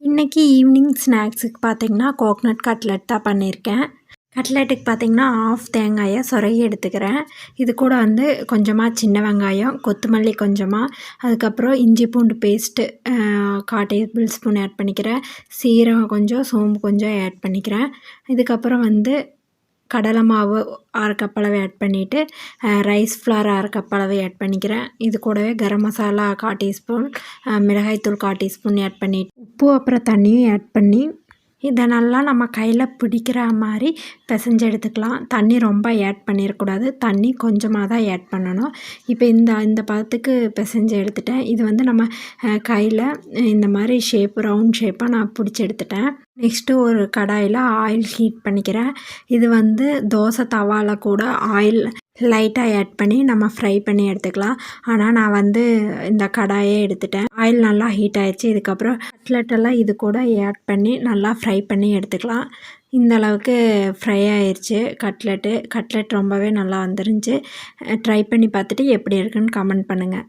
இன்றைக்கி ஈவினிங் ஸ்நாக்ஸுக்கு பார்த்திங்கன்னா கோக்னட் கட்லெட் தான் பண்ணியிருக்கேன். கட்லெட்டுக்கு பார்த்திங்கன்னா ஆஃப் தேங்காயை சொருகி எடுத்துக்கிறேன். இது கூட வந்து கொஞ்சமாக சின்ன வெங்காயம், கொத்தமல்லி கொஞ்சமாக, அதுக்கப்புறம் இஞ்சி பூண்டு பேஸ்ட்டு 1/4 டேபிள் ஸ்பூன் ஆட் பண்ணிக்கிறேன். சீரகம் கொஞ்சம், சோம்பு கொஞ்சம் ஆட் பண்ணிக்கிறேன். இதுக்கப்புறம் வந்து கடலை மாவு 1/2 கப் அளவு ஆட் பண்ணிவிட்டு ரைஸ் ஃப்ளார் 1/2 கப் அளவு ஆட் பண்ணிக்கிறேன். இது கூடவே கரம் மசாலா 1/4 டீஸ்பூன், மிளகாய்த்தூள் 1/4 டீஸ்பூன் ஆட் பண்ணிவிட்டு உப்பு அப்புறம் தண்ணியும் ஆட் பண்ணி இதை நல்லா நம்ம கையில் பிடிக்கிற மாதிரி பிசைஞ்சு எடுத்துக்கலாம். தண்ணி ரொம்ப ஆட் பண்ணிடக்கூடாது, தண்ணி கொஞ்சமாக தான் ஆட் பண்ணணும். இப்போ இந்த பதத்துக்கு பிசைஞ்சு எடுத்துட்டேன். இது வந்து நம்ம கையில் இந்த மாதிரி ரவுண்ட் ஷேப்பாக நான் பிடிச்சி எடுத்துட்டேன். நெக்ஸ்ட்டு ஒரு கடாயில் ஆயில் ஹீட் பண்ணிக்கிறேன். இது வந்து தோசை தவாவில் கூட ஆயில் லைட்டாக ஆட் பண்ணி நம்ம ஃப்ரை பண்ணி எடுத்துக்கலாம். ஆனால் நான் வந்து இந்த கடாயே எடுத்துட்டேன். ஆயில் நல்லா ஹீட் ஆகிடுச்சு. இதுக்கப்புறம் கட்லெட்டெல்லாம் இது கூட ஆட் பண்ணி நல்லா ஃப்ரை பண்ணி எடுத்துக்கலாம். இந்த அளவுக்கு ஃப்ரை ஆயிடுச்சு கட்லெட் ரொம்பவே நல்லா வந்துருந்துச்சு. ட்ரை பண்ணி பார்த்துட்டு எப்படி இருக்குன்னு கமெண்ட் பண்ணுங்கள்.